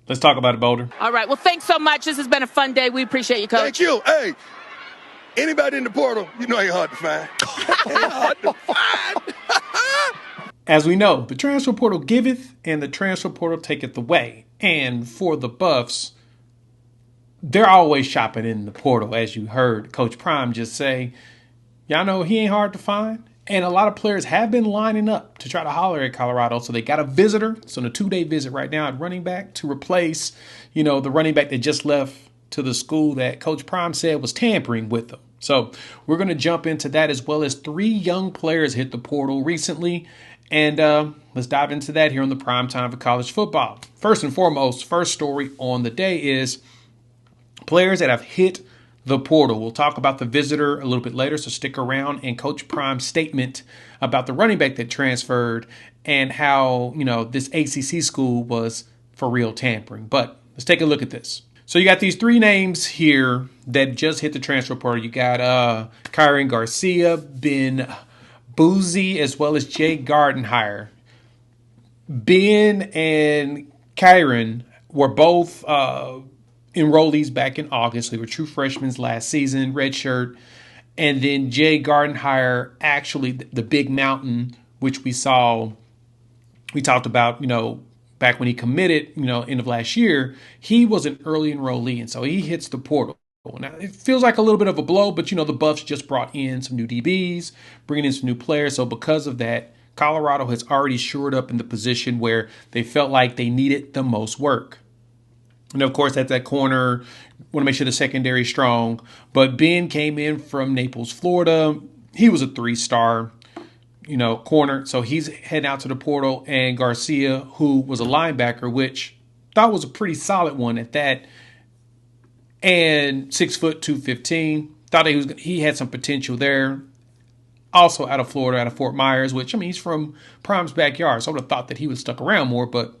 Let's talk about it, Boulder. All right. Well, thanks so much. This has been a fun day. We appreciate you, Coach. Thank you. Hey, anybody in the portal, you know ain't hard to find. Ain't hard to find. As we know, the transfer portal giveth and the transfer portal taketh away. And for the Buffs, they're always shopping in the portal, as you heard Coach Prime just say. Y'all know he ain't hard to find. And a lot of players have been lining up to try to holler at Colorado. So they got a visitor. So on a 2-day visit right now at running back to replace, the running back that just left to the school that Coach Prime said was tampering with them. So we're going to jump into that, as well as 3 young players hit the portal recently. And let's dive into that here on the Prime Time for College Football. First and foremost, first story on the day is players that have hit the portal. We'll talk about the visitor a little bit later, so stick around, and Coach Prime's statement about the running back that transferred and how, this ACC school was for real tampering. But let's take a look at this. So you got these 3 names here that just hit the transfer portal. You got Kyron Garcia, Ben Boozy, as well as Jay Gardenhire. Ben and Kyron were both enrollees back in August. They were true freshmen last season, redshirt. And then Jay Gardenhire, actually the big mountain, which we talked about, back when he committed, end of last year, he was an early enrollee. And so he hits the portal. Now, it feels like a little bit of a blow, but, the Buffs just brought in some new DBs, bringing in some new players. So because of that, Colorado has already shored up in the position where they felt like they needed the most work. And of course, at that corner, want to make sure the secondary is strong. But Ben came in from Naples, Florida. He was a 3-star, corner. So he's heading out to the portal. And Garcia, who was a linebacker, which I thought was a pretty solid one at that, and 6 foot 215. Thought he had some potential there. Also out of Florida, out of Fort Myers, which, he's from Prime's backyard. So I would have thought that he would stuck around more, but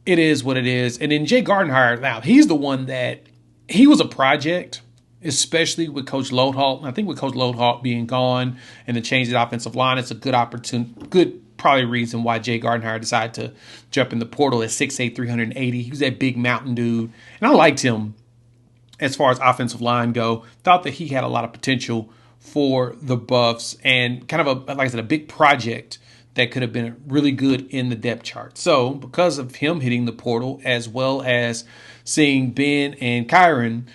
it is what it is. And then Jay Gardenhire, now he's the one that he was a project, especially with Coach Loadhalt. I think with Coach Loadhalt being gone and the change of the offensive line, it's a good opportunity, probably reason why Jay Gardenhire decided to jump in the portal at 6'8", 380. He was that big mountain dude, and I liked him as far as offensive line go. Thought that he had a lot of potential for the Buffs, and kind of like I said, a big project that could have been really good in the depth chart. So because of him hitting the portal, as well as seeing Ben and Kyron,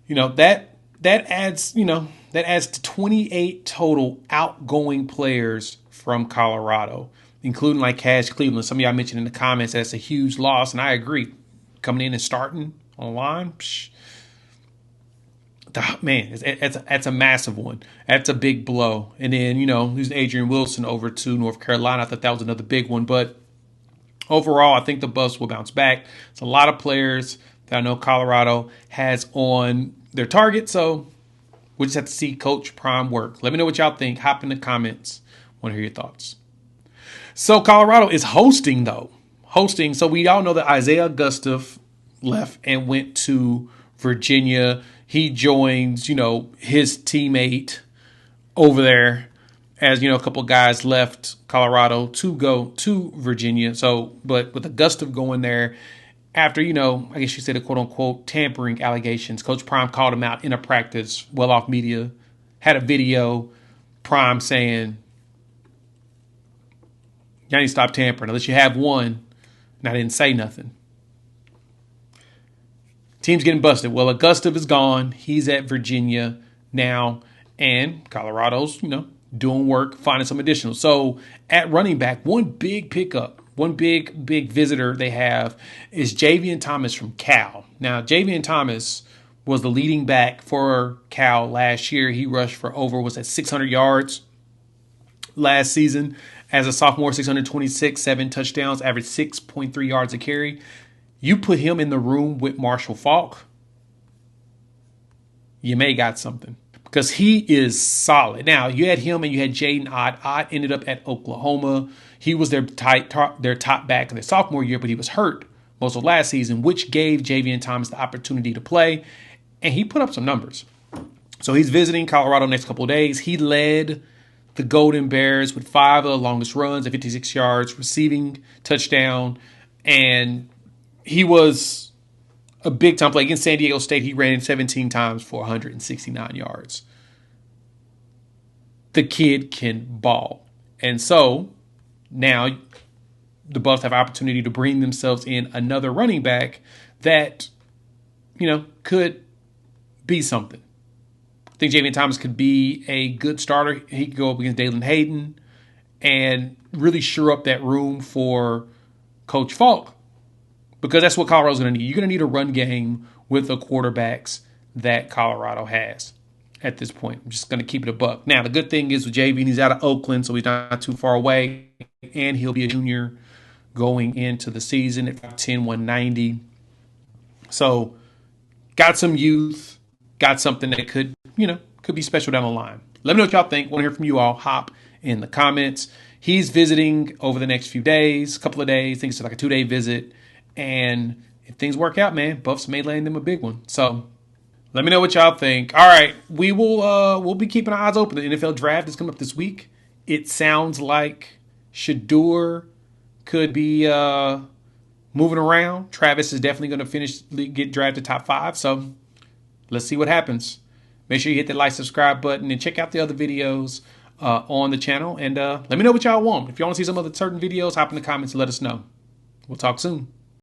that adds to 28 total outgoing players from Colorado, including like Cash Cleveland. Some of y'all mentioned in the comments that's a huge loss, and I agree. Coming in and starting on line, man, that's a massive one. That's a big blow. And then, losing Adrian Wilson over to North Carolina, I thought that was another big one. But overall, I think the Buffs will bounce back. It's a lot of players that I know Colorado has on their target. So we'll just have to see Coach Prime work. Let me know what y'all think. Hop in the comments. Want to hear your thoughts. So Colorado is hosting. So we all know that Isaiah Gustav left and went to Virginia. He joins, his teammate over there, as, a couple of guys left Colorado to go to Virginia. So, but with Augusta going there after, I guess you said the quote unquote tampering allegations, Coach Prime called him out in a practice, well off media, had a video, Prime saying, y'all need to stop tampering unless you have one. And I didn't say nothing. Team's getting busted. Well, Augusta is gone. He's at Virginia now. And Colorado's, doing work, finding some additional. So at running back, one big pickup, one big visitor they have is Javian Thomas from Cal. Now, Javian Thomas was the leading back for Cal last year. He rushed for was at 600 yards last season. As a sophomore, 626, 7 touchdowns, averaged 6.3 yards a carry. You put him in the room with Marshall Faulk, you may got something, because he is solid. Now, you had him and you had Jaden Ott. Ott ended up at Oklahoma. He was their top back in their sophomore year, but he was hurt most of last season, which gave Javian Thomas the opportunity to play, and he put up some numbers. So he's visiting Colorado next couple of days. He led the Golden Bears with 5 of the longest runs at 56 yards, receiving touchdown, and he was a big time player. Against San Diego State, he ran 17 times for 169 yards. The kid can ball. And so now the Buffs have opportunity to bring themselves in another running back that, could be something. I think Javion Thomas could be a good starter. He could go up against Dalen Hayden and really shore up that room for Coach Falk, because that's what Colorado's going to need. You're going to need a run game with the quarterbacks that Colorado has at this point. I'm just going to keep it a buck. Now, the good thing is with Javion, he's out of Oakland, so he's not too far away, and he'll be a junior going into the season at 5'10", 190. So, got some youth, got something that could be special down the line. Let me know what y'all think. Want to hear from you all. Hop in the comments. He's visiting over the next few days, couple of days. I think it's like a 2-day visit. And if things work out, man, Buffs may land them a big one. So let me know what y'all think. All right, we'll be keeping our eyes open. The NFL draft is coming up this week. It sounds like Shedeur could be moving around. Travis is definitely going to get drafted top 5. So let's see what happens. Make sure you hit the like, subscribe button, and check out the other videos on the channel. And let me know what y'all want. If you want to see some other certain videos, hop in the comments and let us know. We'll talk soon.